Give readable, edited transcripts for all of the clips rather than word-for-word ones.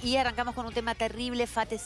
y arrancamos con un tema terrible. FATE,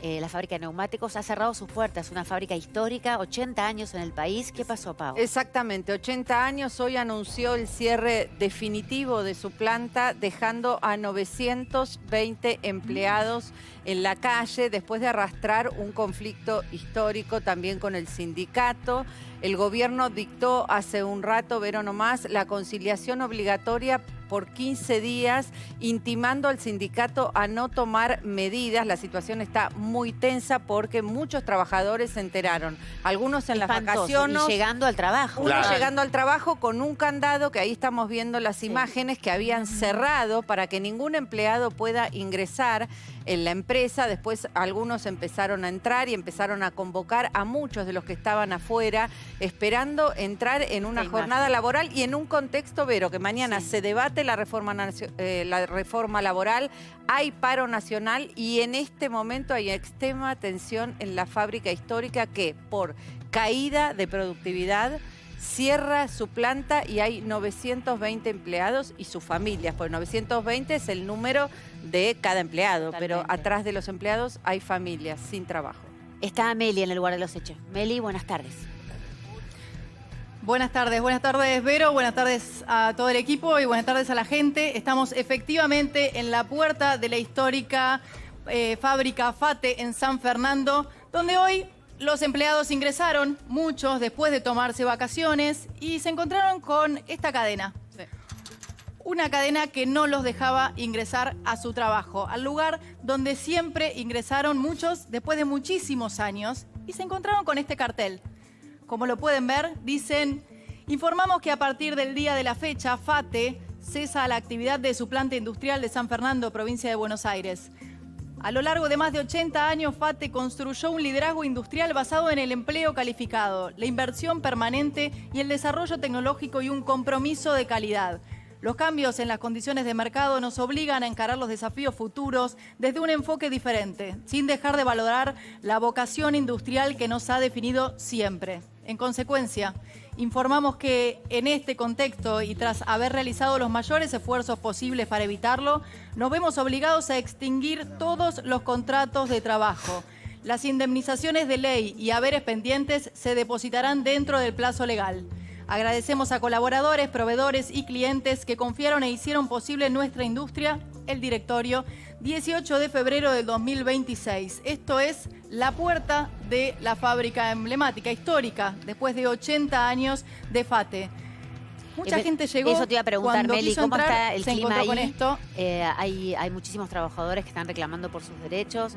la fábrica de neumáticos ha cerrado sus puertas. Una fábrica histórica, 80 años en el país. ¿Qué pasó, Pau? Exactamente, 80 años. Hoy anunció el cierre definitivo de su planta, dejando a 920 empleados en la calle después de arrastrar un conflicto histórico también con el sindicato. El gobierno dictó hace un rato, Vero nomás, la conciliación obligatoria por 15 días, intimando al sindicato a no tomar medidas. La situación está muy tensa porque muchos trabajadores se enteraron. Algunos en las vacaciones. Y llegando al trabajo. Unos llegando al trabajo con un candado, que ahí estamos viendo las imágenes, que habían cerrado para que ningún empleado pueda ingresar en la empresa. Después algunos empezaron a entrar y empezaron a convocar a muchos de los que estaban afuera, esperando entrar en una jornada laboral y en un contexto, Vero, que mañana se debate la reforma laboral, hay paro nacional y en este momento hay extrema tensión en la fábrica histórica que por caída de productividad cierra su planta y hay 920 empleados y sus familias, porque 920 es el número de cada empleado, pero atrás de los empleados hay familias sin trabajo. Está Meli en el lugar de los hechos. Meli, buenas tardes. Buenas tardes, Vero, buenas tardes a todo el equipo y buenas tardes a la gente. Estamos efectivamente en la puerta de la histórica fábrica FATE en San Fernando, donde hoy los empleados ingresaron, muchos después de tomarse vacaciones, y se encontraron con esta cadena. Una cadena que no los dejaba ingresar a su trabajo, al lugar donde siempre ingresaron muchos después de muchísimos años, y se encontraron con este cartel. Como lo pueden ver, dicen: informamos que a partir del día de la fecha, FATE cesa la actividad de su planta industrial de San Fernando, provincia de Buenos Aires. A lo largo de más de 80 años, FATE construyó un liderazgo industrial basado en el empleo calificado, la inversión permanente y el desarrollo tecnológico y un compromiso de calidad. Los cambios en las condiciones de mercado nos obligan a encarar los desafíos futuros desde un enfoque diferente, sin dejar de valorar la vocación industrial que nos ha definido siempre. En consecuencia, informamos que en este contexto y tras haber realizado los mayores esfuerzos posibles para evitarlo, nos vemos obligados a extinguir todos los contratos de trabajo. Las indemnizaciones de ley y haberes pendientes se depositarán dentro del plazo legal. Agradecemos a colaboradores, proveedores y clientes que confiaron e hicieron posible nuestra industria. El directorio, 18 de febrero del 2026. Esto es la puerta de la fábrica emblemática, histórica, después de 80 años de FATE. Mucha gente llegó. Eso te iba a preguntar, Meli, ¿cómo está el clima ahí? Con esto. Hay muchísimos trabajadores que están reclamando por sus derechos.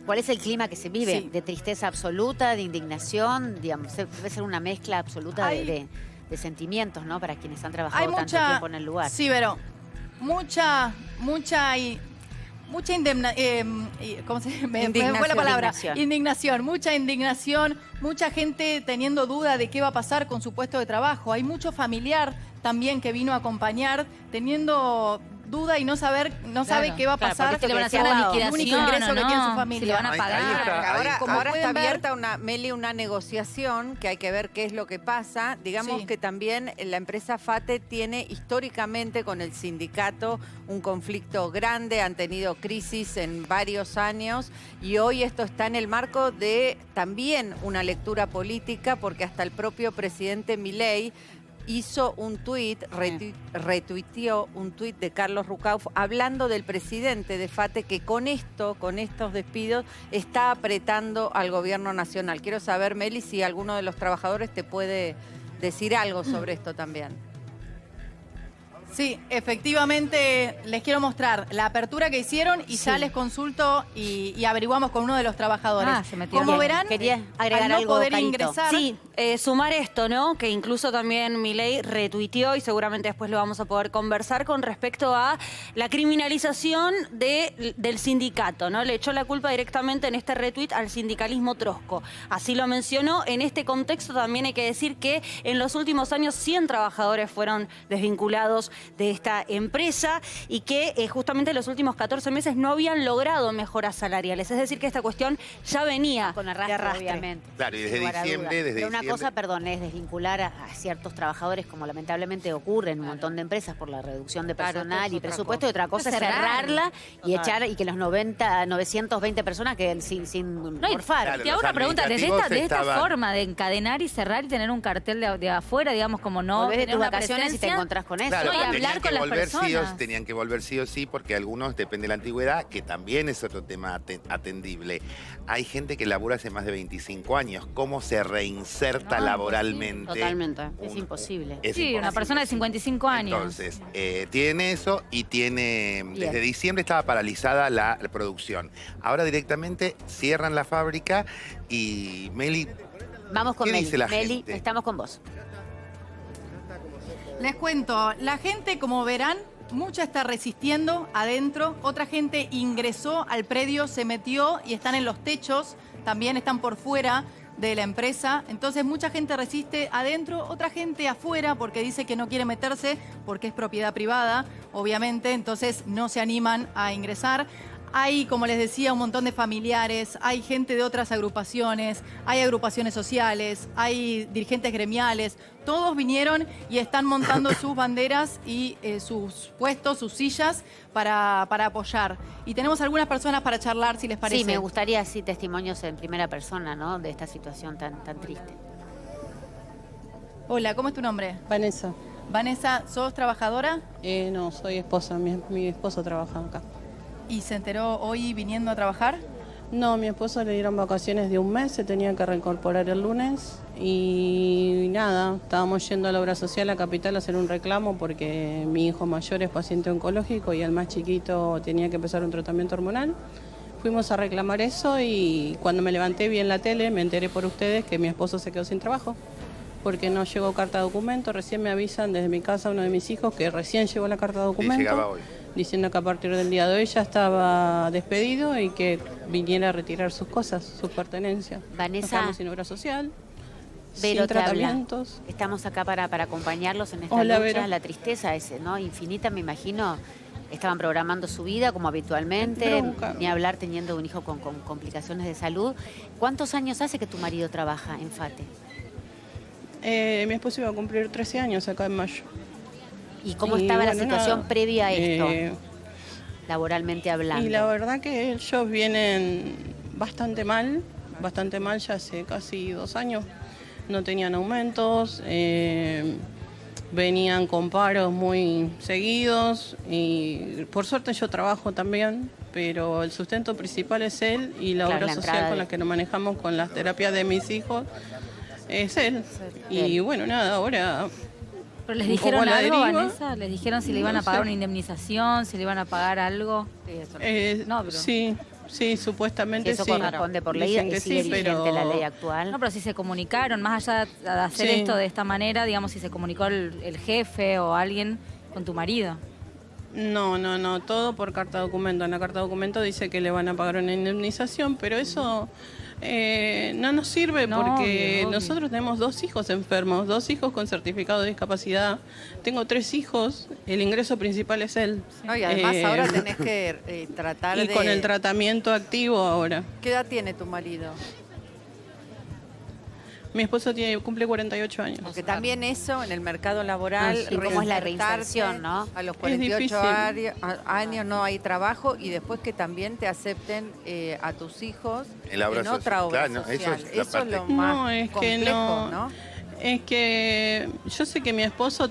¿Cuál es el clima que se vive? Sí. ¿De tristeza absoluta, de indignación? Digamos, debe ser una mezcla absoluta de sentimientos, ¿no? Para quienes han trabajado tanto tiempo en el lugar. Sí, pero mucha indignación, mucha indignación, mucha gente teniendo duda de qué va a pasar con su puesto de trabajo. Hay mucho familiar también que vino a acompañar teniendo duda y no sabe qué va a pasar. Porque le van a hacer la liquidación, el único ingreso que tiene su familia. Si le van a pagar. Ahora está abierta una negociación que hay que ver qué es lo que pasa. Digamos que también la empresa FATE tiene históricamente con el sindicato un conflicto grande, han tenido crisis en varios años y hoy esto está en el marco de también una lectura política, porque hasta el propio presidente Milei hizo un tuit, retuiteó un tuit de Carlos Rucauf hablando del presidente de FATE que con estos despidos está apretando al gobierno nacional. Quiero saber, Meli, si alguno de los trabajadores te puede decir algo sobre esto también. Sí, efectivamente les quiero mostrar la apertura que hicieron y ya les consulto y averiguamos con uno de los trabajadores. Como verán, quería agregar al no algo, poder Carito. ingresar. Sí, sumar esto, ¿no? Que incluso también Milei retuiteó y seguramente después lo vamos a poder conversar con respecto a la criminalización del sindicato, ¿no? Le echó la culpa directamente en este retuit al sindicalismo trosco. Así lo mencionó. En este contexto también hay que decir que en los últimos años 100 trabajadores fueron desvinculados de esta empresa y que justamente en los últimos 14 meses no habían logrado mejoras salariales. Es decir, que esta cuestión ya venía Con de arrastre, obviamente. Claro, y sin desde lugar a diciembre, dudas. desde Pero una diciembre- cosa, perdón, es desvincular a ciertos trabajadores, como lamentablemente ocurre en un montón de empresas por la reducción de Claro, personal esto es y otra presupuesto. Y otra cosa es Cerrar. cerrarla y Total. echar y que los 920 personas queden sin No, y morfar. Claro, te hago los una pregunta, desde administrativos esta estaban- forma de encadenar y cerrar y tener un cartel de afuera, digamos, como no Volvés de tener tus una vacaciones y te presencia, encontrás con eso. Claro, No, y tenían hablar que con las volver personas. tenían que volver sí o sí, porque algunos, depende de la antigüedad, que también es otro tema atendible. Hay gente que labura hace más de 25 años. ¿Cómo se reinserta No, laboralmente? Totalmente, es Un- imposible. es Sí, una imposible. persona de 55 años. Entonces, tiene eso y tiene... Bien. Desde diciembre estaba paralizada la producción. Ahora directamente cierran la fábrica y Meli... Vamos con ¿Qué Meli. dice la Meli, gente? estamos con vos. Les cuento, la gente, como verán, mucha está resistiendo adentro, otra gente ingresó al predio, se metió y están en los techos, también están por fuera de la empresa. Entonces mucha gente resiste adentro, otra gente afuera porque dice que no quiere meterse porque es propiedad privada, obviamente, entonces no se animan a ingresar. Hay, como les decía, un montón de familiares, hay gente de otras agrupaciones, hay agrupaciones sociales, hay dirigentes gremiales. Todos vinieron y están montando sus banderas y sus puestos, sus sillas para apoyar. Y tenemos algunas personas para charlar, si les parece. Sí, me gustaría así testimonios en primera persona, ¿no? De esta situación tan triste. Hola, ¿cómo es tu nombre? Vanessa, Vanessa, ¿sos trabajadora? no, soy esposa, mi esposo trabaja acá. ¿Y se enteró hoy viniendo a trabajar? No, mi esposo le dieron vacaciones de un mes, se tenía que reincorporar el lunes y nada, estábamos yendo a la obra social a Capital a hacer un reclamo porque mi hijo mayor es paciente oncológico y el más chiquito tenía que empezar un tratamiento hormonal. Fuimos a reclamar eso y cuando me levanté vi en la tele, me enteré por ustedes que mi esposo se quedó sin trabajo porque no llegó carta de documento. Recién me avisan desde mi casa uno de mis hijos que recién llegó la carta de documento. llegaba hoy. Diciendo que a partir del día de hoy ya estaba despedido y que viniera a retirar sus cosas, sus pertenencias. Vanessa, Estamos sin obra social, Vero sin te habla. tratamientos. Estamos acá para acompañarlos en esta Hola, lucha. Vero. La tristeza es, ¿no? Infinita, me imagino. Estaban programando su vida como habitualmente, Bronca. ni hablar teniendo un hijo con complicaciones de salud. ¿Cuántos años hace que tu marido trabaja en FATE? Mi esposo iba a cumplir 13 años acá en mayo. ¿Y cómo Y estaba la bueno, situación nada, previa a esto, eh, laboralmente hablando? Y la verdad que ellos vienen bastante mal ya hace casi 2 años. No tenían aumentos, venían con paros muy seguidos y por suerte yo trabajo también, pero el sustento principal es él y la Claro, obra la social entrada con de- la que nos manejamos con las terapias de mis hijos es él. Y Bien. bueno, nada, ahora... ¿Pero les un poco dijeron a la algo, deriva. Vanessa? ¿Les dijeron si le iban No a pagar sé. una indemnización, si le iban a pagar algo? No, pero- Sí, supuestamente Eso sí. corresponde por ley, Dicen que sigue sí, vigente pero... la ley actual. No, pero si se comunicaron, más allá de hacer Sí. esto de esta manera, digamos, si se comunicó el jefe o alguien con tu marido. No, todo por carta de documento. En la carta de documento dice que le van a pagar una indemnización, pero eso no nos sirve No, porque obvio. nosotros tenemos 2 hijos enfermos, 2 hijos con certificado de discapacidad. Tengo 3 hijos, el ingreso principal es él. No, y además Eh, ahora tenés que tratar Y de... con el tratamiento activo ahora. ¿Qué edad tiene tu marido? Mi esposo cumple 48 años. Porque también eso en el mercado laboral, Ah, sí, cómo es la reinsertarse, reinserción, ¿no? A los Es 48 difícil. años no hay trabajo y después que también te acepten a tus hijos En la obra en otra social. obra Claro, no, eso social. es la Eso es parte- lo más No, es que complejo, no. Es que yo sé que mi esposo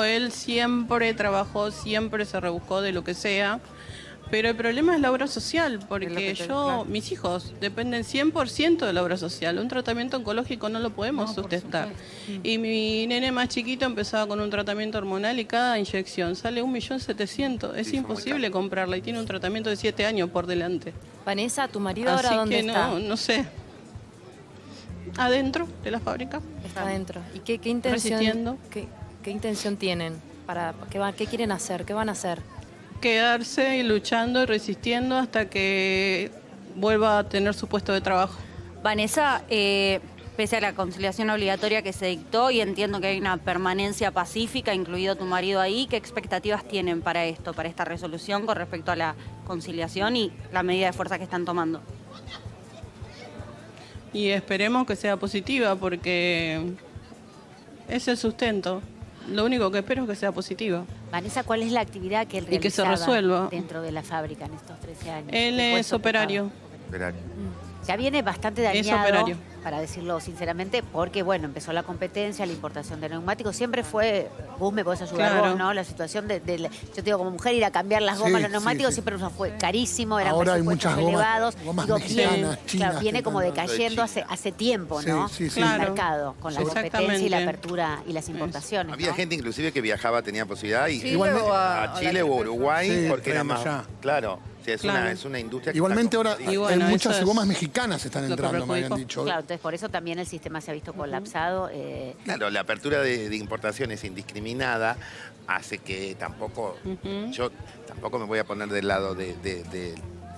él siempre trabajó, siempre se rebuscó de lo que sea, pero el problema es la obra social, porque claro. mis hijos dependen 100% de la obra social. Un tratamiento oncológico no lo podemos sustentar. Y mi nene más chiquito empezaba con un tratamiento hormonal y cada inyección sale 1.700.000. Es Sí, son muy imposible caros. comprarla y tiene un tratamiento de 7 años por delante. Vanessa, ¿tu marido ahora Así dónde que está? no sé. Adentro de la fábrica. Está adentro. ¿Y qué Resistiendo. intención, qué intención tienen? ¿Qué quieren hacer? ¿Qué van a hacer? Quedarse y luchando y resistiendo hasta que vuelva a tener su puesto de trabajo. Vanessa, pese a la conciliación obligatoria que se dictó, y entiendo que hay una permanencia pacífica, incluido tu marido ahí, ¿qué expectativas tienen para esto, para esta resolución con respecto a la conciliación y la medida de fuerza que están tomando? Y esperemos que sea positiva porque es el sustento. Lo único que espero es que sea positiva. Vanessa, ¿cuál es la actividad que él Y que se realizaba resuelva. dentro de la fábrica en estos 13 años? Él ¿Qué es puesto operario. Espera. Ya viene bastante Es dañado, operario. para decirlo sinceramente, porque bueno, empezó la competencia, la importación de neumáticos, siempre fue, vos me podés ayudar Claro. vos, ¿no? La situación yo te digo, como mujer, ir a cambiar las gomas, Sí, los neumáticos, sí, sí. siempre nos fue carísimo, eran Ahora hay presupuestos muchas gomas- elevados. gomas Digo, mexicanas, claro, chinas viene que como están- decayendo hace tiempo, ¿no? Sí, sí, sí. El Claro. mercado, con la competencia y la Exactamente. apertura y las importaciones, Había ¿no? gente inclusive que viajaba, tenía posibilidad y Chile Igualmente- o a Chile o Uruguay Sí, porque era traemos más. ya. Claro, sí, es, Claro. es una industria que Igualmente está ahora como- Y bueno, hay muchas eso es gomas mexicanas están lo que entrando, me habían perjudicó. dicho. Claro, entonces por eso también el sistema se ha visto colapsado. Claro, la apertura de importaciones indiscriminada hace que tampoco, yo tampoco me voy a poner del lado de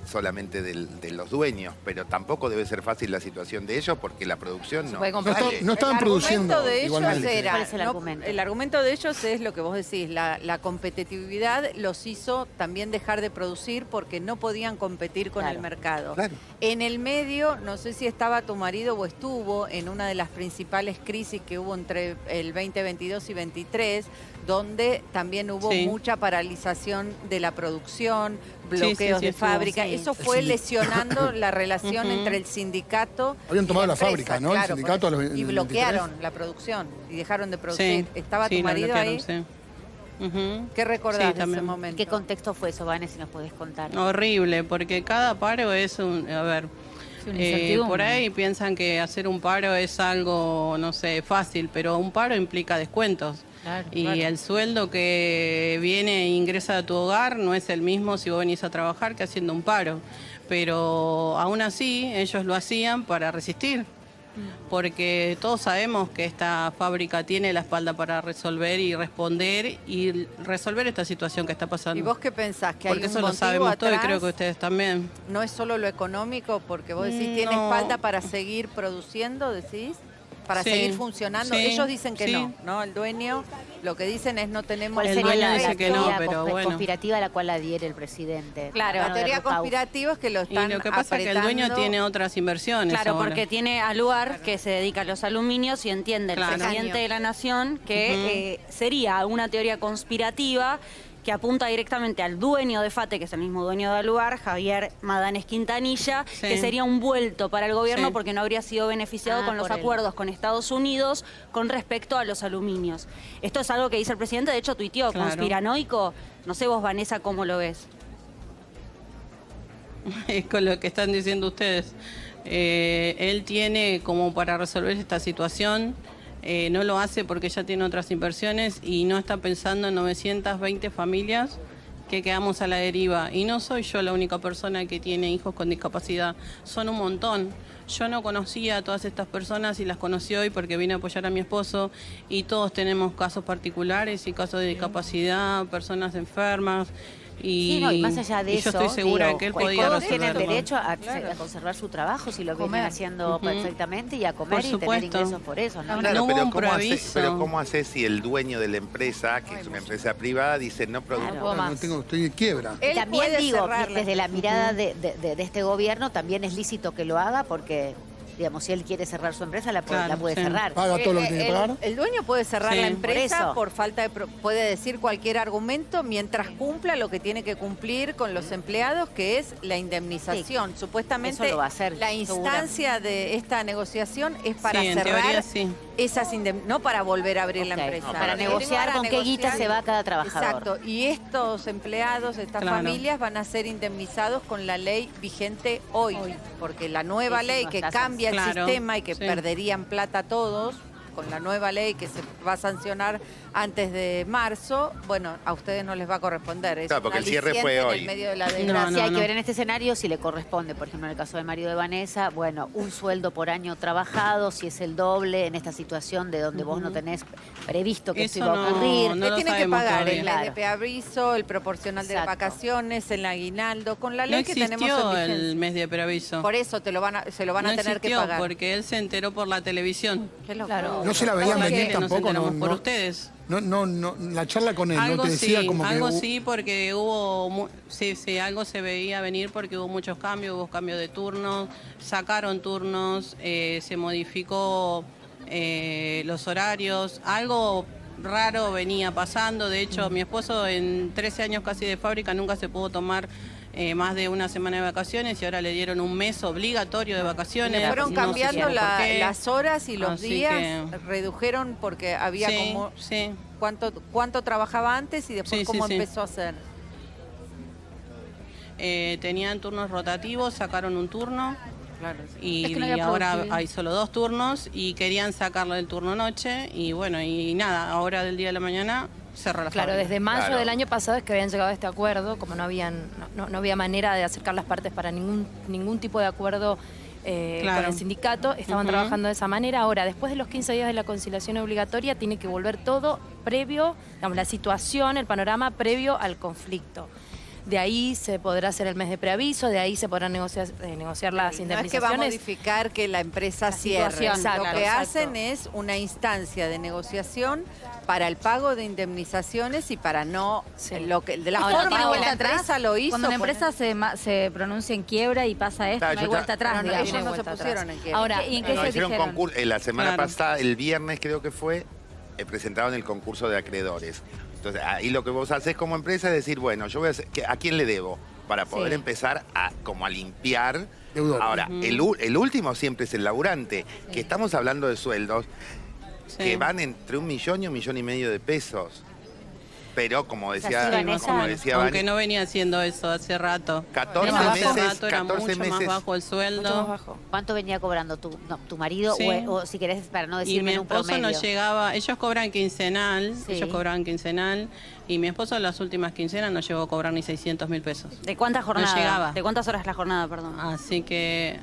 solamente de los dueños, pero tampoco debe ser fácil la situación de ellos porque la producción no. puede No, comprar. no estaban produciendo El argumento de ellos igualmente. era, ¿Cuál es el no, argumento? el argumento de ellos es lo que vos decís, la competitividad los hizo también dejar de producir porque no podían competir con Claro. el mercado. Claro. En el medio, no sé si estaba tu marido o estuvo en una de las principales crisis que hubo entre el 2022 y 23, donde también hubo Sí. mucha paralización de la producción, sí, bloqueos sí, de estuvo. fábrica. Sí. Eso fue lesionando la relación entre el sindicato Habían y tomado la empresa, fábrica, ¿no? El claro, sindicato por a eso. los- Y en el bloquearon 23. la producción y dejaron de producir. Sí. ¿Estaba Sí, tu la marido ahí? bloquearon, sí. Ujú. ¿Qué recordás Sí, de ese también. momento? ¿Qué contexto fue eso, Vanessa, si nos podés contar? Horrible, porque cada paro es un... A ver, Sí, una incertidumbre. por ahí piensan que hacer un paro es algo, no sé, fácil, pero un paro implica descuentos. Claro, Y claro. el sueldo que viene e ingresa a tu hogar no es el mismo si vos venís a trabajar que haciendo un paro. Pero aún así, ellos lo hacían para resistir. Porque todos sabemos que esta fábrica tiene la espalda para resolver y responder y resolver esta situación que está pasando. ¿Y vos qué pensás? ¿Que Porque hay un eso lo motivo sabemos todos y atrás? creo que ustedes también. ¿No es solo lo económico? Porque vos decís, ¿tiene No. espalda para seguir produciendo, decís? ¿Para Sí, seguir funcionando? sí, Ellos dicen que sí. no, ¿no? El dueño lo que dicen es no tenemos... ¿Cuál El sería dueño la dice que no, teoría pero bueno. conspirativa a la cual adhiere el presidente? Claro. La Mano de teoría Rucauf. conspirativa es que lo Y están lo que pasa es que el dueño apretando. tiene otras inversiones Claro, ahora. porque tiene a Luar, que se dedica a los aluminios, y entiende el Claro. presidente de la Nación que sería una teoría conspirativa que apunta directamente al dueño de FATE, que es el mismo dueño de Aluar, Javier Madanes Quintanilla, Sí. que sería un vuelto para el gobierno Sí. porque no habría sido beneficiado con los por él. acuerdos con Estados Unidos con respecto a los aluminios. Esto es algo que dice el presidente, de hecho tuiteó, Claro. conspiranoico. No sé vos, Vanessa, cómo lo ves. Es con lo que están diciendo ustedes. Él tiene como para resolver esta situación, no lo hace porque ya tiene otras inversiones y no está pensando en 920 familias que quedamos a la deriva. Y no soy yo la única persona que tiene hijos con discapacidad, son un montón. Yo no conocía a todas estas personas y las conocí hoy porque vine a apoyar a mi esposo y todos tenemos casos particulares y casos de discapacidad, personas enfermas. Y, Sí, no, y más allá de y eso, yo estoy segura digo, que él pues, podía todos tienen resolverlo. derecho a conservar su trabajo si lo vienen Comer. haciendo perfectamente y a comer Por y tener supuesto. ingresos por eso, ¿no? Claro, No hubo pero un preaviso. pero ¿cómo hace si el dueño de la empresa, que es una empresa privada, dice no produzco? Claro. puedo No, más. estoy en quiebra. Él También puede digo, cerrar desde la mirada de este gobierno, también es lícito que lo haga porque, digamos, si él quiere cerrar su empresa, la puede, Claro, la puede sí. cerrar. Paga todo lo que tiene que pagar. El dueño puede cerrar Sí. la Por empresa eso. por falta de... puede decir cualquier argumento mientras cumpla lo que tiene que cumplir con los empleados, que es la indemnización. Supuestamente eso lo va a hacer, la instancia de esta negociación es para Sí, en cerrar teoría sí. esas no para volver a abrir la Ok. empresa. No, para Es negociar con qué guita negociar. se va cada trabajador. Exacto. Y estos empleados, estas Claro. familias van a ser indemnizados con la ley vigente hoy. Porque la nueva Eso ley no que está cambia el Claro, sistema y que sí. perderían plata todos, con la nueva ley que se va a sancionar antes de marzo, bueno, a ustedes no les va a corresponder. Es Claro, porque un el cierre fue aliciente en hoy. el medio de la No, desgracia. Sí, hay no. que ver en este escenario si le corresponde, por ejemplo, en el caso del marido de Vanessa, bueno, un sueldo por año trabajado, si es el doble en esta situación de donde vos no tenés previsto que esto Eso iba a ocurrir. no ¿Qué lo tiene que sabemos pagar? todavía. El Claro. LDP aviso, el proporcional de Exacto. vacaciones, el aguinaldo, con la No ley que tenemos existió en el vigencia. mes de preaviso. Por eso se lo van a no tener que existió pagar. porque él se enteró por la televisión. Qué locura. Claro. No se la veían Por la venir tele nos tampoco, enteramos no, por no. ustedes. No, la charla con él, ¿no? Algo Te decía sí, como que... algo sí, porque hubo, sí, algo se veía venir porque hubo muchos cambios, hubo cambios de turnos, sacaron turnos, se modificó los horarios, algo raro venía pasando. De hecho, mi esposo en 13 años casi de fábrica nunca se pudo tomar más de una semana de vacaciones y ahora le dieron un mes obligatorio de vacaciones. Le fueron No se cambiando sabe por qué. las horas y los Así días, que- redujeron porque había Sí, como sí. cuánto trabajaba antes y después Sí, cómo sí. empezó a hacer. Tenían turnos rotativos, sacaron un turno. Claro, Y, Es que no había y ahora productividad. hay solo 2 turnos y querían sacarlo del turno noche y bueno, y nada, ahora del día de la mañana cerró la Claro, fábrica. desde mayo Claro. del año pasado es que habían llegado a este acuerdo, como no había manera de acercar las partes para ningún tipo de acuerdo Claro. con el sindicato, estaban Ujú. trabajando de esa manera. Ahora, después de los 15 días de la conciliación obligatoria, tiene que volver todo previo, digamos, la situación, el panorama previo al conflicto. De ahí se podrá hacer el mes de preaviso, de ahí se podrán negociar las no es que va a indemnizaciones. modificar que la empresa cierre. situación, Lo claro, que exacto. hacen es una instancia de negociación para el pago de indemnizaciones y para no Sí. de la Ahora, forma ¿tiene que vuelta la atrás? empresa lo hizo. Cuando una poner- empresa se pronuncia en quiebra y pasa esto, Claro, no hay yo vuelta atrás, No, no, digamos. ellos no se vuelta pusieron atrás. en quiebra. Ahora, ¿y en qué No, se hicieron dijeron? concurso. La semana Claro. pasada, el viernes creo que fue, presentaron el concurso de acreedores. Entonces, ahí lo que vos haces como empresa es decir, bueno, yo voy a hacer, ¿a quién le debo? Para poder Sí. empezar como a limpiar. Deudor. Ahora, el último siempre es el laburante, que estamos hablando de sueldos Sí. que van entre 1 millón y 1,5 millones de pesos. Pero como decía, sí, Vanessa, como decía Aunque Vanessa, no venía haciendo eso hace rato. 14 Hace meses, rato era 14 mucho más meses. bajo el sueldo. Mucho más bajo. ¿Cuánto venía cobrando tu marido? Sí. O si querés, para no Y decirme mi en un esposo promedio. no llegaba, ellos cobran quincenal, Sí. ellos cobraban quincenal, y mi esposo en las últimas quincenas no llegó a cobrar ni 600.000 pesos. ¿De cuántas jornadas? llegaba. ¿De cuántas horas la jornada, perdón? Así que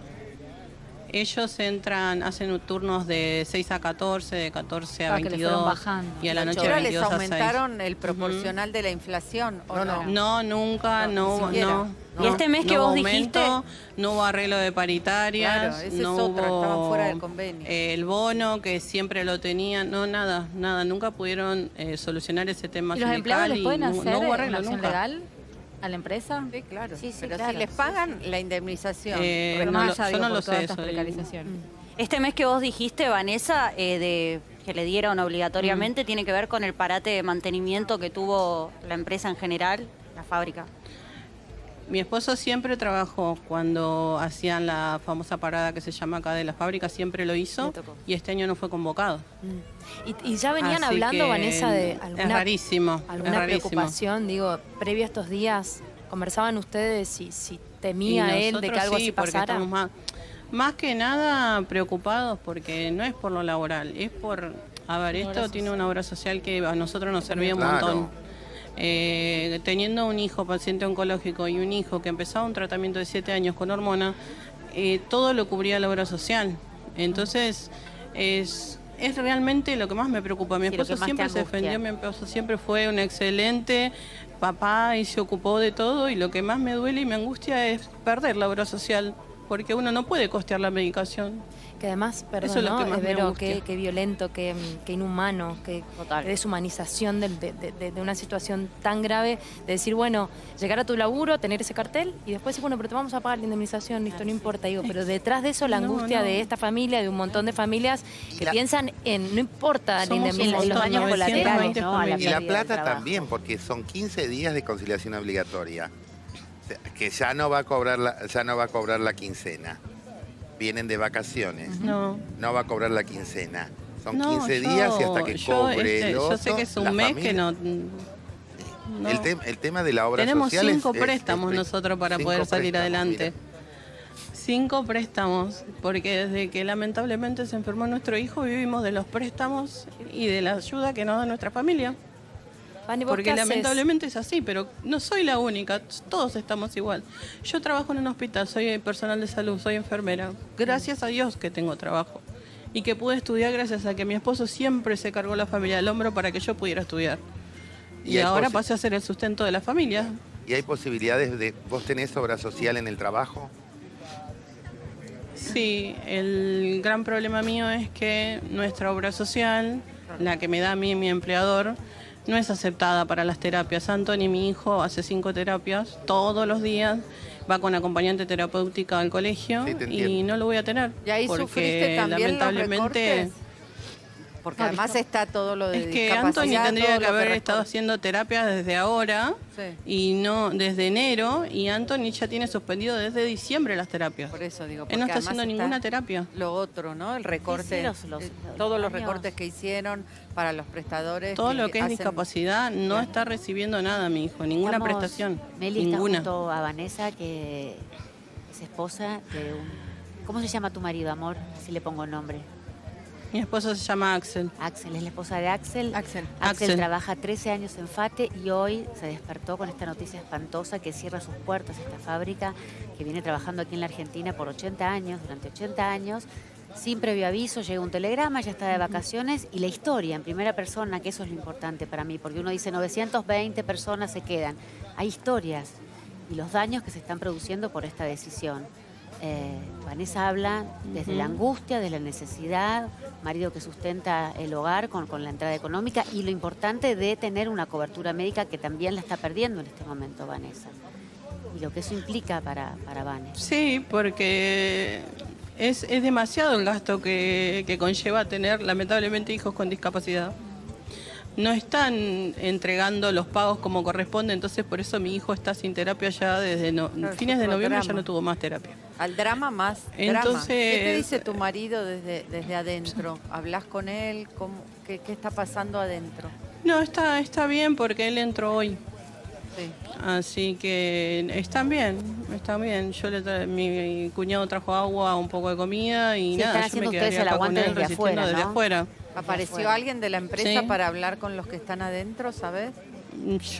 ellos hacen turnos de 6 a 14, de 14 a Ah, que le fueron 22, bajando. y a la noche ¿Ahora de les 22 a 6. aumentaron el proporcional de la inflación o no? No, nunca, No, no, ni siquiera. no. ¿Y este mes que no vos hubo dijiste? aumento, no hubo arreglo de paritarias, Claro, esa es no otra, hubo estaban fuera del convenio. el bono que siempre lo tenían, no, nada, nunca pudieron solucionar ese tema ¿Y los empleados sindical les pueden y hacer no hubo una arreglo acción nunca. legal a la empresa? Sí, claro. Sí, sí, Pero claro. si les pagan la indemnización. Pero No más lo- allá, yo digo, no por lo toda sé esta eso. precarización. Este mes que vos dijiste, Vanessa, que le dieron obligatoriamente, tiene que ver con el parate de mantenimiento que tuvo la empresa en general, la fábrica. Mi esposo siempre trabajó cuando hacían la famosa parada que se llama acá de la fábrica, siempre lo hizo Me tocó. y este año no fue convocado. Y ya venían Así hablando, que Vanessa, de es alguna rarísimo, ¿Alguna es rarísimo. preocupación? Digo, previo a estos días, ¿conversaban ustedes si temía Y él de que nosotros algo sí, así porque pasara? estamos más que nada preocupados porque no es por lo laboral, es por, a ver, esto tiene una obra social que a nosotros nos servía un Claro. montón. Teniendo un hijo paciente oncológico y un hijo que empezaba un tratamiento de 7 años con hormona, todo lo cubría la obra social. Entonces, es realmente lo que más me preocupa. Mi Sí, lo esposo que más te siempre se angustia. defendió, mi esposo siempre fue un excelente papá y se ocupó de todo, y lo que más me duele y me angustia es perder la obra social, porque uno no puede costear la medicación. Que además, perdón, Eso es lo ¿no? que más me Vero, angustia. qué violento, qué inhumano, qué Total. deshumanización de una situación tan grave, de decir, bueno, llegar a tu laburo, tener ese cartel y después decir, bueno, pero te vamos a pagar la indemnización, listo, no importa. Digo, pero detrás de eso la No, angustia no. de esta familia, de un montón de familias que piensan en, no importa la Somos un indemnización. los daños 920 colaterales, ¿no? A la Y la pérdida del plata trabajo. también, porque son 15 días de conciliación obligatoria. O sea, que ya no va a cobrar la quincena. Vienen de vacaciones. No. No va a cobrar la quincena. Son No, 15 días y hasta que cobre el yo otro, sé que es la un mes familia- que no. El tema de la obra Tenemos social 5 es préstamos nosotros para 5 poder salir préstamos, adelante. mira. 5 préstamos, porque desde que lamentablemente se enfermó nuestro hijo vivimos de los préstamos y de la ayuda que nos da nuestra familia. Vane, ¿vos qué Porque haces? lamentablemente es así, pero no soy la única, todos estamos igual. Yo trabajo en un hospital, soy personal de salud, soy enfermera. Gracias a Dios que tengo trabajo y que pude estudiar gracias a que mi esposo siempre se cargó la familia al hombro para que yo pudiera estudiar. Y hay ahora posi- pasé a ser el sustento de la familia. ¿Y hay posibilidades de... ¿Vos tenés obra social en el trabajo? Sí, el gran problema mío es que nuestra obra social, la que me da a mí mi empleador, no es aceptada para las terapias. Anthony, mi hijo, hace 5 terapias todos los días, va con acompañante terapéutica al colegio Sí, te y entiendo. no lo voy a tener. ¿Y ahí porque sufriste también los lamentablemente recortes? Porque además está todo lo de es que discapacidad, Anthony tendría todo que lo haber recorta. estado haciendo terapias desde ahora Sí. y no desde enero, y Anthony ya tiene suspendido desde diciembre las terapias. Por eso digo, Él no porque está haciendo además ninguna está terapia. Lo otro, ¿no? El recorte, Sí, los todos los años. recortes que hicieron para los prestadores. Todo lo que es hacen- discapacidad no está recibiendo nada, mi hijo, ninguna Estamos- prestación. Meli está Ninguna. junto a Vanessa, que es esposa de un... ¿Cómo se llama tu marido, amor? Si le pongo nombre. Mi esposo se llama Axel. Axel, es la esposa de Axel. Axel. Axel trabaja 13 años en FATE y hoy se despertó con esta noticia espantosa que cierra sus puertas esta fábrica que viene trabajando aquí en la Argentina por 80 años, durante 80 años. Sin previo aviso, llega un telegrama, ya está de vacaciones y la historia en primera persona, que eso es lo importante para mí, porque uno dice 920 personas se quedan. Hay historias y los daños que se están produciendo por esta decisión. Vanessa habla desde la angustia, de la necesidad, marido que sustenta el hogar con la entrada económica y lo importante de tener una cobertura médica que también la está perdiendo en este momento Vanessa. Y lo que eso implica para Vanessa. Sí, porque es demasiado el gasto que conlleva tener lamentablemente hijos con discapacidad. No están entregando los pagos como corresponde, entonces por eso mi hijo está sin terapia ya desde fines de puro noviembre, drama. ya no tuvo más terapia. Al drama más Entonces- drama. ¿Qué te dice tu marido desde adentro? ¿Hablas con él? ¿Qué está pasando adentro? No, está bien porque él entró hoy. Sí. Así que están bien. Yo mi cuñado trajo agua, un poco de comida y Sí, nada, están yo haciendo me ustedes quedaría el acá con aguante él desde resistiendo afuera, desde ¿no? afuera. ¿Apareció afuera. alguien de la empresa Sí. para hablar con los que están adentro, sabes?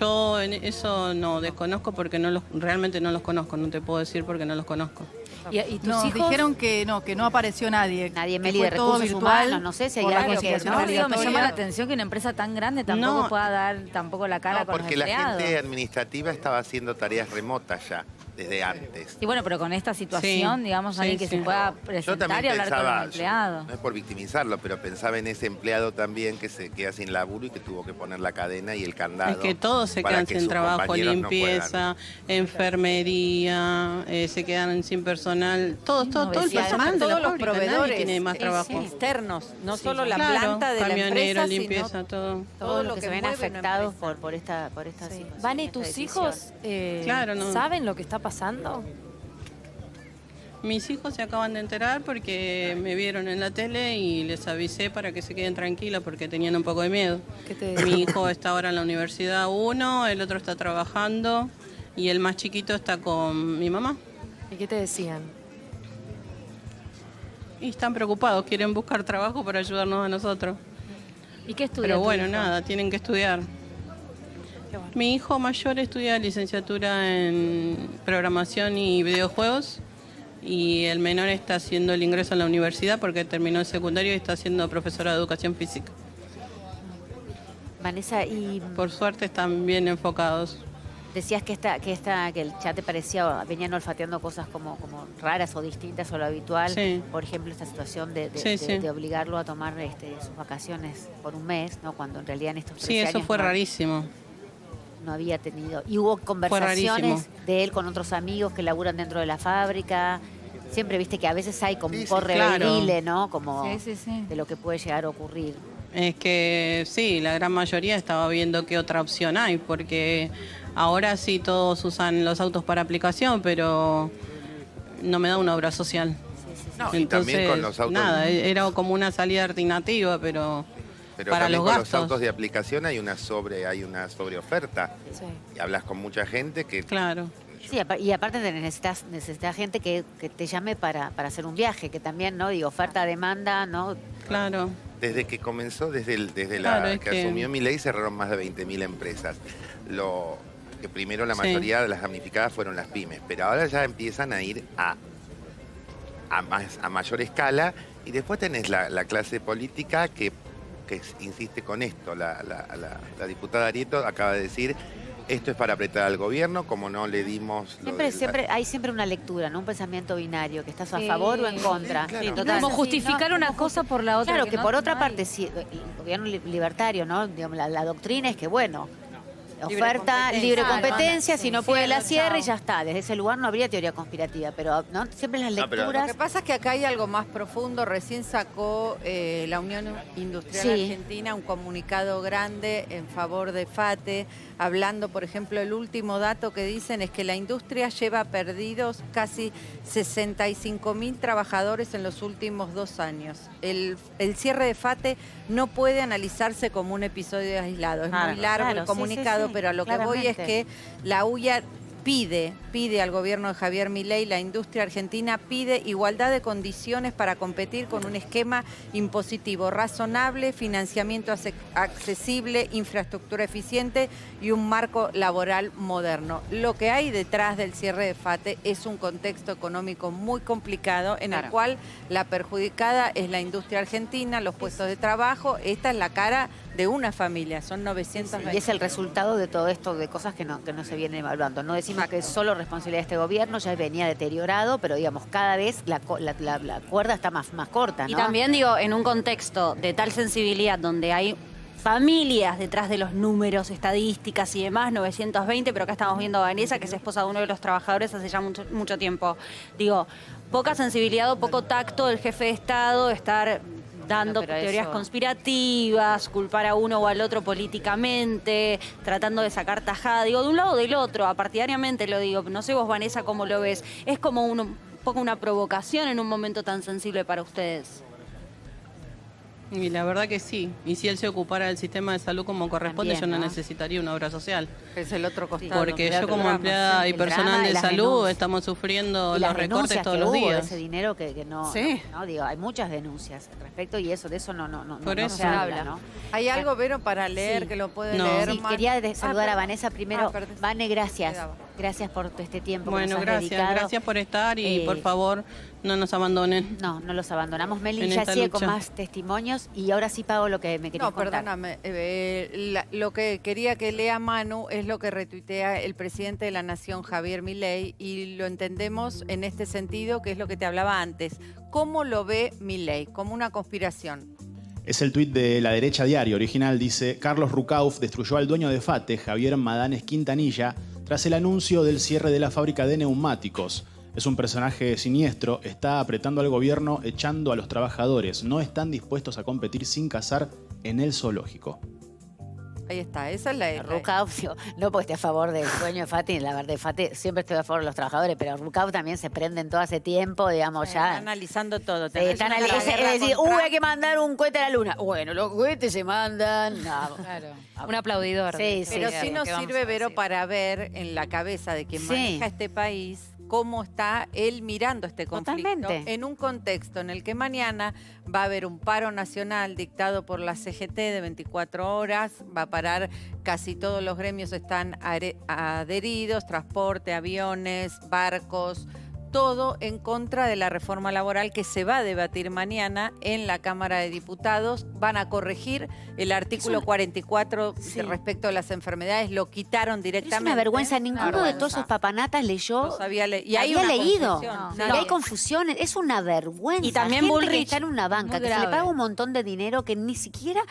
Yo en eso no desconozco porque realmente no los conozco, no te puedo decir porque no los conozco. ¿Y tus Nos hijos? dijeron que no apareció nadie. Nadie, que Meli, fue de todo recursos virtual humanos, no sé si hay por la algo que- conciliación no, No, digo, me obligatoria. llama la atención que una empresa tan grande tampoco No. pueda dar tampoco la cara No, con los porque la empleados. gente administrativa estaba haciendo tareas remotas ya, desde antes. Y bueno, pero con esta situación, Sí, digamos, sí, alguien que sí. se pueda Yo presentar también y hablar con pensaba, los empleados. no es por victimizarlo, pero pensaba en ese empleado también que se queda sin laburo y que tuvo que poner la cadena y el candado. Es que todos se para quedan que sin sus trabajo, compañeros no limpieza, enfermería, se quedan sin personal, todo el no, personal decía, de Además, la todos los fábrica, nadie proveedores tiene más trabajo. externos, no solo la Claro, planta de la camionero, empresa, limpieza, sino todo. Todos los que se ven mueve una afectados empresa. por esta Sí. situación. Vane, ¿y esta tus decisión. hijos Claro, no. saben lo que está pasando? Mis hijos se acaban de enterar porque me vieron en la tele y les avisé para que se queden tranquilos porque tenían un poco de miedo. ¿Qué te Mi hijo está ahora en la universidad 1, el otro está trabajando y el más chiquito está con mi mamá. ¿Y qué te decían? Y están preocupados, quieren buscar trabajo para ayudarnos a nosotros. ¿Y qué estudia Pero tu bueno, hijo? nada, tienen que estudiar. Qué bueno. Mi hijo mayor estudia licenciatura en programación y videojuegos y el menor está haciendo el ingreso en la universidad porque terminó el secundario y está siendo profesora de educación física. Vanessa, y Por suerte están bien enfocados. decías que el chat te parecía, venían olfateando cosas como raras o distintas a lo habitual. Sí. Por ejemplo, esta situación de Sí. obligarlo a tomar sus vacaciones por un mes, ¿no? Cuando en realidad en estos 13 Sí, eso años fue no- rarísimo. no había tenido. Y hubo conversaciones rarísimo. de él con otros amigos que laburan dentro de la fábrica. Siempre viste que a veces hay como Sí, un sí, correveidile, ¿no? Como Sí, sí, sí. de lo que puede llegar a ocurrir. Es que sí, la gran mayoría estaba viendo qué otra opción hay, porque ahora sí todos usan los autos para aplicación, pero no me da una obra social. No, y también con los autos, nada, era como una salida alternativa, pero para también los con gastos. los autos de aplicación hay una sobreoferta. Sí. Y hablas con mucha gente que Claro. Sí, y aparte necesitas gente que te llame para hacer un viaje, que también, ¿no? Digo, oferta-demanda, ¿no? Claro. Desde que comenzó, desde Claro, la es que que- asumió Milei, cerraron más de 20.000 empresas. Que primero la mayoría de las damnificadas fueron las pymes, pero ahora ya empiezan a ir a mayor escala, y después tenés la clase política que insiste con esto. La diputada Arieto acaba de decir, esto es para apretar al gobierno, como no le dimos... Hay siempre una lectura, ¿no? Un pensamiento binario, que estás a favor o en contra. claro. Sí, Como total. Como justificar una cosa por la otra. Claro, que no- por otra no hay. parte, sí, el gobierno libertario, ¿no? Digamos, la doctrina es que, bueno, Libre oferta, competencia. libre Claro, competencia, sí, si no puede la cierra, cierra y chao. ya está. Desde ese lugar no habría teoría conspirativa, pero ¿no? Siempre en las No, pero- Lo lecturas... que pasa es que acá hay algo más profundo. Recién sacó la Unión Industrial Sí. Argentina un comunicado grande en favor de FATE, hablando, por ejemplo, el último dato que dicen es que la industria lleva perdidos casi 65.000 trabajadores en los últimos 2 años. El cierre de FATE no puede analizarse como un episodio aislado. Es Claro, muy largo claro, el sí, comunicado, sí, pero a lo que voy es claramente. que la UIA pide al gobierno de Javier Milei, la industria argentina pide igualdad de condiciones para competir con un esquema impositivo razonable, financiamiento accesible, infraestructura eficiente y un marco laboral moderno. Lo que hay detrás del cierre de FATE es un contexto económico muy complicado en el cual la perjudicada es la industria argentina, los puestos de trabajo. Esta es la cara de una familia, son 920. Y es el resultado de todo esto, de cosas que no se vienen evaluando. No decimos que es solo responsabilidad de este gobierno, ya venía deteriorado, pero digamos, cada vez la cuerda está más corta, ¿no? Y también digo, en un contexto de tal sensibilidad donde hay familias detrás de los números, estadísticas y demás, 920, pero acá estamos viendo a Vanessa, que es esposa de uno de los trabajadores hace ya mucho tiempo. Digo, poca sensibilidad o poco tacto del jefe de Estado, estar dando Bueno, pero teorías eso- conspirativas, culpar a uno o al otro políticamente, tratando de sacar tajada, digo, de un lado o del otro, apartidariamente lo digo, no sé vos, Vanessa, cómo lo ves. Es como un poco una provocación en un momento tan sensible para ustedes. Y la verdad que sí. Y si él se ocupara del sistema de salud como corresponde, También, yo no ¿no? necesitaría una obra social. Es el otro costado. Porque el yo otro como drama, empleada sí, y el personal drama de de las salud denuncias. estamos sufriendo Y los las recortes denuncias todos que los hubo, días. ese dinero que no, Sí. no, digo, hay muchas denuncias al respecto y de eso no Por no eso. se habla, ¿no? ¿Hay algo, Vero, para leer Sí. que lo puede No. leer Sí, más? quería saludar a perdón. Vanessa primero. Perdón. Vane, gracias. Quedaba. Gracias por este tiempo que Bueno, nos has gracias. dedicado. Gracias por estar y por Eh, favor no nos abandonen. No los abandonamos. Meli En ya esta sigue con lucha. más testimonios y ahora sí pago lo que me querías No, contar. perdóname. Lo que quería que lea Manu es lo que retuitea el presidente de la Nación, Javier Milei, y lo entendemos en este sentido, que es lo que te hablaba antes. ¿Cómo lo ve Milei? ¿Como una conspiración? Es el tuit de La Derecha Diario original, dice: Carlos Rucauf destruyó al dueño de FATE, Javier Madanes Quintanilla, tras el anuncio del cierre de la fábrica de neumáticos. Es un personaje siniestro, está apretando al gobierno, echando a los trabajadores. No están dispuestos a competir sin cazar en el zoológico. Ahí está, esa es la... Rucauf, digo, no porque esté a favor del dueño de FATE, la verdad de FATE siempre estoy a favor de los trabajadores, pero Rucauf también se prende en todo hace tiempo, digamos, Está ya. analizando todo. Sí, están Es una guerra es decir, contra- hay que mandar un cohete a la luna. Bueno, los cohetes se mandan. No. Claro. Un aplaudidor. Sí, Pero sí, sí nos ¿qué vamos sirve, a Vero, decir? para ver en la cabeza de quien Sí. maneja este país cómo está él mirando este conflicto. Totalmente. En un contexto en el que mañana va a haber un paro nacional dictado por la CGT de 24 horas, va a parar, casi todos los gremios están adheridos, transporte, aviones, barcos, todo en contra de la reforma laboral que se va a debatir mañana en la Cámara de Diputados. Van a corregir el artículo 44 Sí. respecto a las enfermedades, lo quitaron Es directamente. una vergüenza, ninguno de vergüenza. todos esos papanatas leyó. Los había y hay había una leído. confusión. Y Nadie- hay confusiones, es una vergüenza. Y también gente que Bullrich, está en una banca, muy que se le grave. paga un montón de dinero, que ni siquiera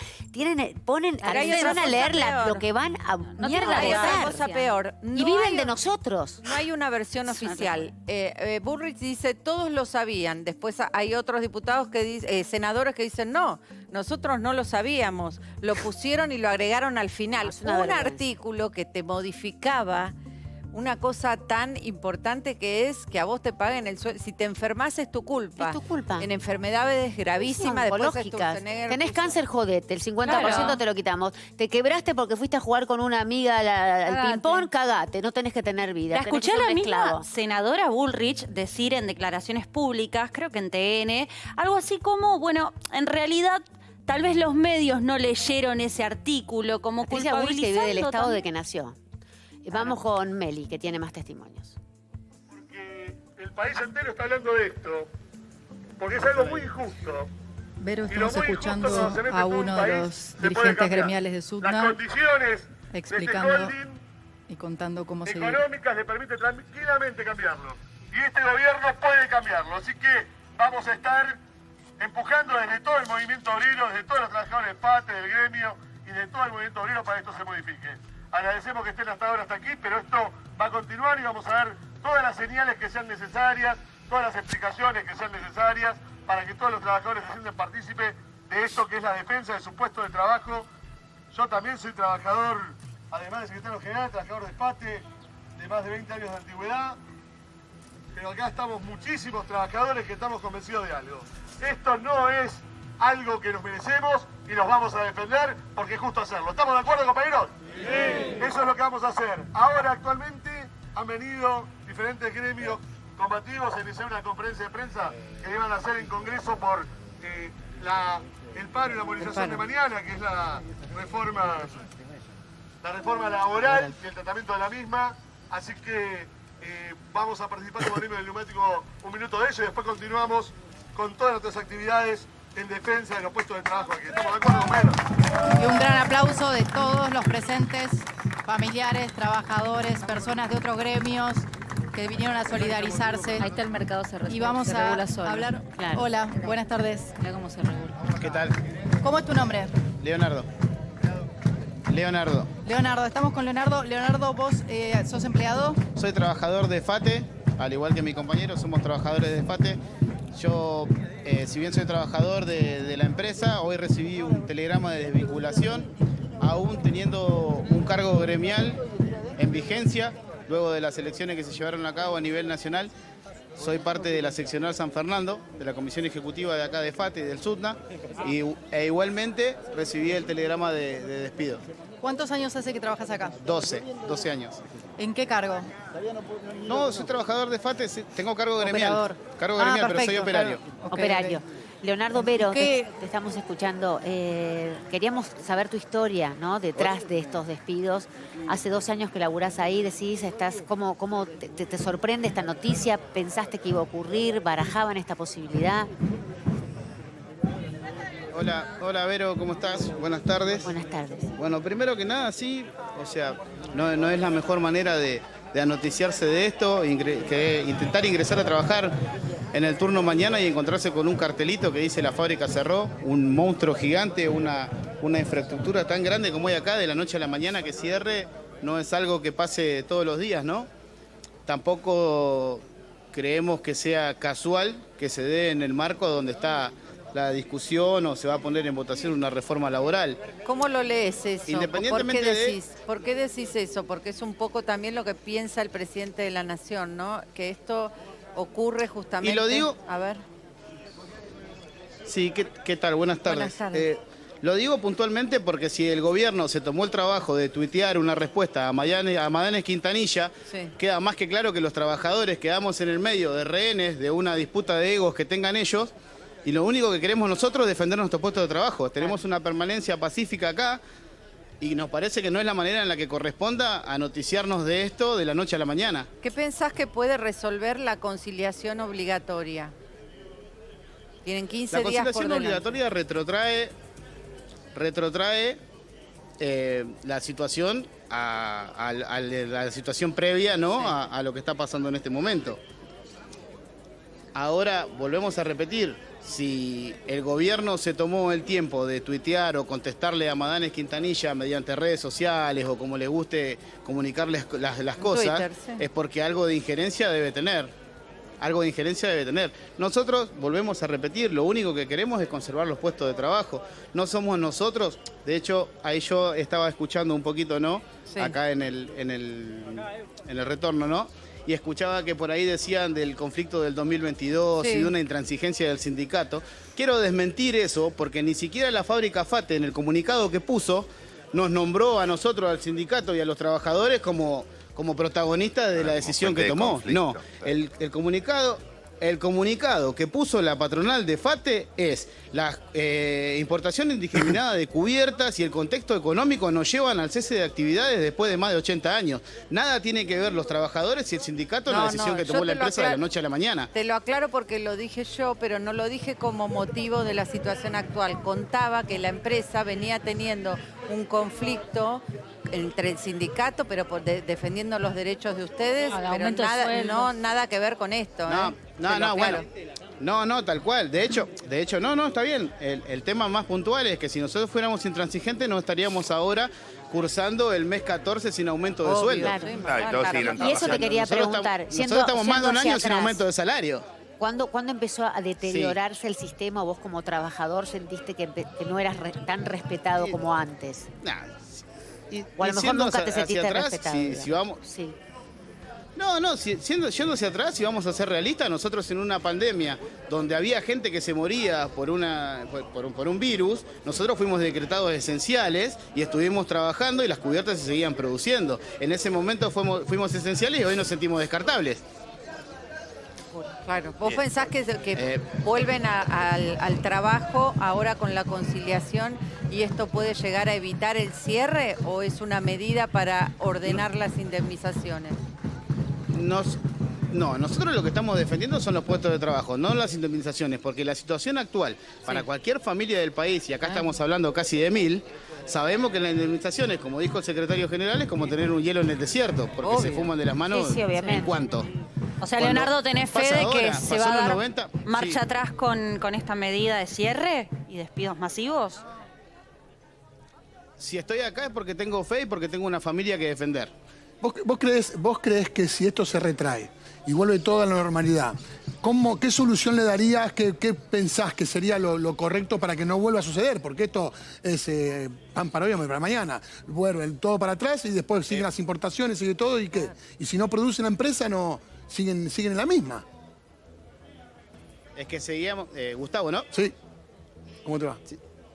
ponen, Ahora hay acceden otra a leer cosa peor. lo que van a mierda a Hay otra votar. cosa peor. Y No viven hay- de nosotros. No hay una versión oficial. Bullrich dice, todos lo sabían. Después hay otros diputados que dicen, senadores que dicen, no, nosotros no lo sabíamos. Lo pusieron y lo agregaron al final. No, es una Un vergüenza. artículo que te modificaba una cosa tan importante que es que a vos te paguen el sueldo. Si te enfermas es tu culpa. Es tu culpa. En enfermedades gravísimas, después oncológicas. Tenés cáncer, jodete, el 50% te lo quitamos. Te quebraste porque fuiste a jugar con una amiga al ping-pong, cagate, no tenés que tener vida. La tenés escuché que a ser la un misma esclavo. senadora Bullrich decir en declaraciones públicas, creo que en TN, algo así como, bueno, en realidad tal vez los medios no leyeron ese artículo como Patricia Bullrich, que vive del culpabilizando estado de también. que nació. Vamos con Meli, que tiene más testimonios. Porque el país entero está hablando de esto, porque es algo muy injusto. Vero, Y lo estamos muy escuchando injusto cuando se mete a todo un uno de país, los se puede dirigentes cambiar. gremiales de Las SUTNA condiciones explicando de este holding y contando cómo se... económicas le permite tranquilamente cambiarlo. Y este gobierno puede cambiarlo. Así que vamos a estar empujando desde todo el movimiento obrero, desde todos los trabajadores de FATE, del gremio y de todo el movimiento obrero para que esto se modifique. Agradecemos que estén hasta ahora hasta aquí, pero esto va a continuar y vamos a dar todas las señales que sean necesarias, todas las explicaciones que sean necesarias para que todos los trabajadores se sientan partícipes de esto que es la defensa de su puesto de trabajo. Yo también soy trabajador, además de secretario general, trabajador de FATE de más de 20 años de antigüedad, pero acá estamos muchísimos trabajadores que estamos convencidos de algo. Esto no es algo que nos merecemos y nos vamos a defender porque es justo hacerlo. ¿Estamos de acuerdo, compañeros? Sí. Eso es lo que vamos a hacer. Ahora, actualmente, han venido diferentes gremios combativos a iniciar una conferencia de prensa que iban a hacer en Congreso por el paro y la movilización de mañana, que es la reforma laboral y el tratamiento de la misma. Así que vamos a participar como gremio del neumático un minuto de ello y después continuamos con todas nuestras actividades en defensa de los puestos de trabajo aquí. ¿Estamos de acuerdo, compañeros? Y un gran aplauso de todos los presentes, familiares, trabajadores, personas de otros gremios que vinieron a solidarizarse. Ahí está el mercado, se regula. Y vamos se a regula solo. hablar. Claro. Hola, buenas tardes. Mira cómo se regula. ¿Qué tal? ¿Cómo es tu nombre? Leonardo. Leonardo, estamos con Leonardo. Leonardo, vos sos empleado. Soy trabajador de FATE, al igual que mi compañero, somos trabajadores de FATE. Yo, si bien soy trabajador de la empresa, hoy recibí un telegrama de desvinculación, aún teniendo un cargo gremial en vigencia, luego de las elecciones que se llevaron a cabo a nivel nacional. Soy parte de la seccional San Fernando, de la comisión ejecutiva de acá de FATE y del SUTNA, e igualmente recibí el telegrama de despido. ¿Cuántos años hace que trabajas acá? 12 años. ¿En qué cargo? No, soy trabajador de FATE, tengo cargo gremial. Operador. Cargo gremial, pero soy perfecto, operario. claro. Ok, Operario. ok. Leonardo Vero, ¿Qué? te estamos escuchando. Queríamos saber tu historia, ¿no? Detrás de estos despidos. Hace 2 años que laburás ahí, decís, ¿cómo te sorprende esta noticia? ¿Pensaste que iba a ocurrir? ¿Barajaban esta posibilidad? Hola Vero, ¿cómo estás? Buenas tardes. Buenas tardes. Bueno, primero que nada, sí, o sea, no es la mejor manera de anoticiarse de esto, que intentar ingresar a trabajar en el turno mañana y encontrarse con un cartelito que dice la fábrica cerró, un monstruo gigante, una infraestructura tan grande como hay acá, de la noche a la mañana que cierre, no es algo que pase todos los días, ¿no? Tampoco creemos que sea casual que se dé en el marco donde está la discusión o se va a poner en votación una reforma laboral. ¿Cómo lo lees eso? Independientemente ¿Por qué decís eso? Porque es un poco también lo que piensa el presidente de la Nación, ¿no? Que esto ocurre justamente... Y lo digo... A ver. Sí, ¿qué tal? Buenas tardes. Buenas tardes. Lo digo puntualmente porque si el gobierno se tomó el trabajo de tuitear una respuesta a Madanes Quintanilla, Sí. queda más que claro que los trabajadores quedamos en el medio de rehenes de una disputa de egos que tengan ellos, y lo único que queremos nosotros es defender nuestro puesto de trabajo. Tenemos una permanencia pacífica acá y nos parece que no es la manera en la que corresponda a noticiarnos de esto de la noche a la mañana. ¿Qué pensás que puede resolver la conciliación obligatoria? Tienen 15 La días por conciliación delante. obligatoria retrotrae la situación a la situación previa, ¿no? Sí. A lo que está pasando en este momento. Ahora volvemos a repetir, si el gobierno se tomó el tiempo de tuitear o contestarle a Madanes Quintanilla mediante redes sociales o como le guste comunicarles las cosas, Twitter, sí. es porque algo de injerencia debe tener. algo de injerencia debe tener. Nosotros, volvemos a repetir, lo único que queremos es conservar los puestos de trabajo. No somos nosotros, de hecho, ahí yo estaba escuchando un poquito, ¿no? Sí. Acá en el retorno, ¿no? Y escuchaba que por ahí decían del conflicto del 2022 Sí. y de una intransigencia del sindicato. Quiero desmentir eso porque ni siquiera la fábrica FATE en el comunicado que puso nos nombró a nosotros, al sindicato y a los trabajadores como protagonistas de la decisión que tomó. No, el comunicado que puso la patronal de FATE es la importación indiscriminada de cubiertas y el contexto económico nos llevan al cese de actividades después de más de 80 años. Nada tiene que ver los trabajadores y el sindicato en la decisión que yo tomó la te lo empresa de la aclaro. noche a la mañana. Te lo aclaro porque lo dije yo, pero no lo dije como motivo de la situación actual. Contaba que la empresa venía teniendo un conflicto entre el sindicato, pero defendiendo los derechos de ustedes, Ah, el pero aumento de sueldos. nada que ver con esto. No, Te no, lo no, bueno. aclaro. No, tal cual. De hecho, no, está bien. El tema más puntual es que si nosotros fuéramos intransigentes no estaríamos ahora cursando el mes 14 sin aumento de Obvio, sueldo. sí, y claro. todos siguen Y eso te quería Nosotros preguntar. nosotros estamos más de un hacia año sin atrás, aumento de salario. ¿Cuándo empezó a deteriorarse el sistema? ¿Vos como trabajador sentiste que no eras tan respetado como antes? Nah, O a lo mejor siendo nunca te hacia sentiste atrás, respetado. si digamos. vamos, Sí. yendo hacia atrás, si vamos a ser realistas, nosotros en una pandemia donde había gente que se moría por un virus, nosotros fuimos decretados esenciales y estuvimos trabajando y las cubiertas se seguían produciendo. En ese momento fuimos esenciales y hoy nos sentimos descartables. Claro. ¿Vos pensás que vuelven al trabajo ahora con la conciliación y esto puede llegar a evitar el cierre o es una medida para ordenar las indemnizaciones? No, nosotros lo que estamos defendiendo son los puestos de trabajo, no las indemnizaciones, porque la situación actual para cualquier familia del país, y acá estamos hablando casi de 1000, sabemos que las indemnizaciones, como dijo el secretario general, es como tener un hielo en el desierto, porque se fuman de las manos. Sí, obviamente. ¿En cuánto? O sea, Cuando Leonardo, ¿tenés fe pasa de que ahora, se pasó va a los dar 90, marcha sí. atrás con esta medida de cierre y despidos masivos? Si estoy acá es porque tengo fe y porque tengo una familia que defender. ¿Vos crees que si esto se retrae y vuelve toda la normalidad, qué solución le darías? ¿Qué pensás que sería lo correcto para que no vuelva a suceder? Porque esto es pan para hoy, hambre para mañana. Vuelve todo para atrás y después siguen las importaciones, sigue todo. ¿Y qué? Y si no produce la empresa, no siguen en la misma. Es que seguíamos... Gustavo, ¿no? Sí. ¿Cómo te va?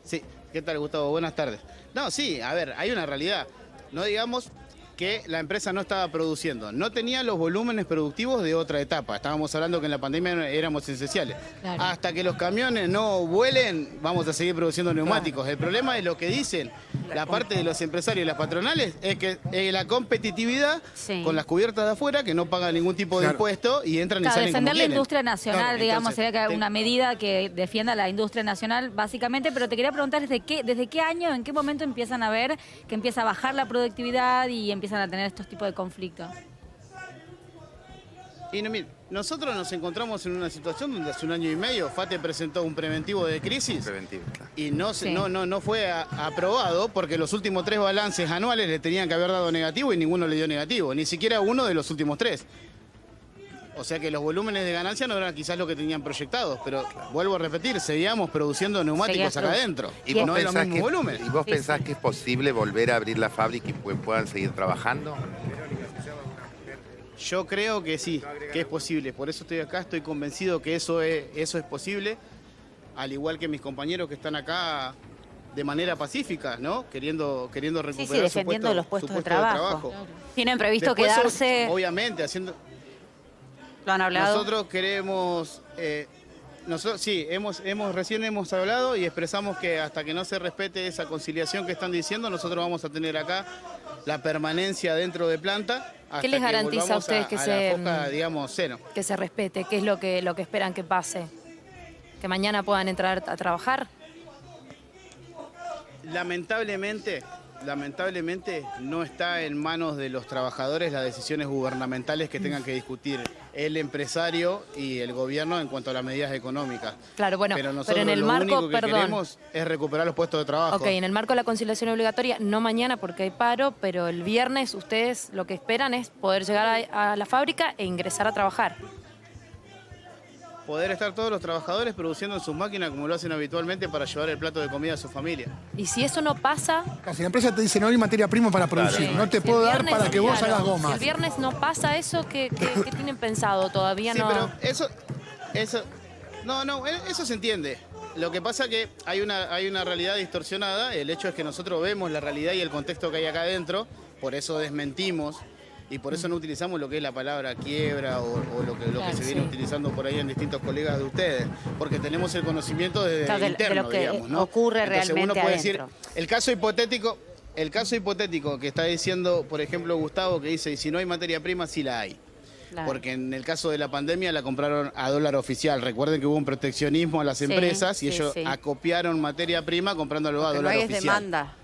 Sí. ¿Qué tal, Gustavo? Buenas tardes. No, sí, a ver, hay una realidad. No digamos que la empresa no estaba produciendo. No tenía los volúmenes productivos de otra etapa. Estábamos hablando que en la pandemia éramos esenciales. Claro. Hasta que los camiones no vuelen, vamos a seguir produciendo neumáticos. El problema es lo que dicen la parte de los empresarios y las patronales, es que la competitividad con las cubiertas de afuera, que no pagan ningún tipo de impuesto y entran y Claro, salen defender como la quieren. industria nacional, Claro, digamos, entonces, sería una medida que defienda la industria nacional, básicamente, pero te quería preguntar desde qué año, en qué momento empiezan a ver que empieza a bajar la productividad y empiezan a tener estos tipos de conflictos. Y no, mire, nosotros nos encontramos en una situación donde hace un año y medio FATE presentó un preventivo de crisis y no fue aprobado porque los últimos 3 balances anuales le tenían que haber dado negativo y ninguno le dio negativo, ni siquiera uno de los últimos 3. O sea que los volúmenes de ganancia no eran quizás lo que tenían proyectados, pero vuelvo a repetir, seguíamos produciendo neumáticos acá adentro ¿Y y vos no es los pensás mismos volúmenes. ¿Y vos pensás que es posible volver a abrir la fábrica y puedan seguir trabajando? Yo creo que sí, que es posible. Por eso estoy acá, estoy convencido que eso es posible, al igual que mis compañeros que están acá de manera pacífica, ¿no? Queriendo recuperar defendiendo los puestos de trabajo. ¿Tienen previsto Después, quedarse? Obviamente, haciendo... ¿Lo han hablado? Nosotros queremos... recién hemos hablado y expresamos que hasta que no se respete esa conciliación que están diciendo, nosotros vamos a tener acá la permanencia dentro de planta. ¿Qué les garantiza a ustedes que la foca, digamos, cero? Que se respete? ¿Qué es lo que esperan que pase? ¿Que mañana puedan entrar a trabajar? Lamentablemente no está en manos de los trabajadores las decisiones gubernamentales que tengan que discutir el empresario y el gobierno en cuanto a las medidas económicas. Claro, bueno, pero nosotros en el lo marco, único que queremos es recuperar los puestos de trabajo. Ok, en el marco de la conciliación obligatoria, no mañana porque hay paro, pero el viernes ustedes lo que esperan es poder llegar a la fábrica e ingresar a trabajar. poder estar todos los trabajadores produciendo en sus máquinas como lo hacen habitualmente para llevar el plato de comida a su familia. Y si eso no pasa... Si la empresa te dice no hay materia prima para producir, no te puedo dar para que vos hagas gomas. Si el viernes no pasa eso, ¿qué tienen pensado? Todavía Sí, no... pero eso se entiende. Lo que pasa que hay una realidad distorsionada. El hecho es que nosotros vemos la realidad y el contexto que hay acá adentro, por eso desmentimos y por eso no utilizamos lo que es la palabra quiebra o lo que se viene utilizando por ahí en distintos colegas de ustedes, porque tenemos el conocimiento desde el interno, de lo que digamos, ¿no? ocurre Entonces realmente uno puede adentro. decir, el caso hipotético que está diciendo, por ejemplo, Gustavo, que dice, y si no hay materia prima, sí la hay. Claro. Porque en el caso de la pandemia la compraron a dólar oficial. Recuerden que hubo un proteccionismo a las empresas y ellos acopiaron materia prima comprándolo a dólar oficial. No hay demanda.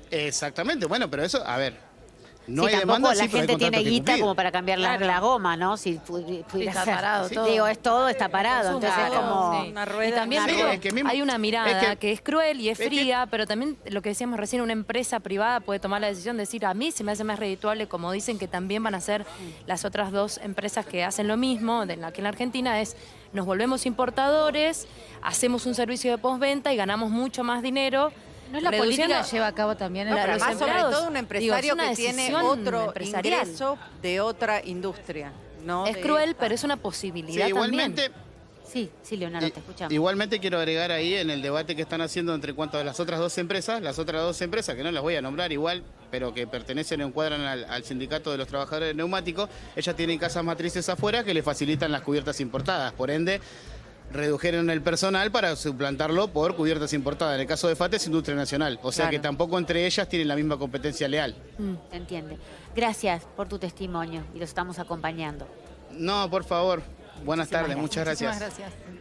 Exactamente, bueno, pero eso, a ver, no hay tampoco demanda, la sí, pero hay gente tiene contratos que guita cumplir. como para cambiar la goma, ¿no? Si pudiera Está ser. parado todo. Digo, todo está parado, entonces es como... Sí. una rueda. Y también Sí, digo, es que mismo- hay una mirada es que es cruel y es es que- fría, pero también lo que decíamos recién, una empresa privada puede tomar la decisión de decir, a mí se me hace más redituable, como dicen que también van a hacer las otras dos empresas que hacen lo mismo, aquí en la Argentina, es nos volvemos importadores, hacemos un servicio de postventa y ganamos mucho más dinero. ¿No es la política que lleva a cabo también No, pero los además, sobre empleados? todo un empresario una que tiene decisión otro empresarial. ingreso de otra industria. ¿no? Es de cruel, esta. pero es una Sí, posibilidad igualmente, también. Sí, Leonardo, te escuchamos. igualmente quiero agregar ahí en el debate que están haciendo entre cuanto a las otras dos empresas, que no las voy a nombrar igual, pero que pertenecen o encuadran al sindicato de los trabajadores de neumáticos, ellas tienen casas matrices afuera que les facilitan las cubiertas importadas, por ende redujeron el personal para suplantarlo por cubiertas importadas. En el caso de FATE es Industria Nacional, o sea Claro. que tampoco entre ellas tienen la misma competencia leal. Se entiende. Gracias por tu testimonio y los estamos acompañando. No, por favor, buenas Muchísimas tardes, muchas gracias. Muchísimas gracias.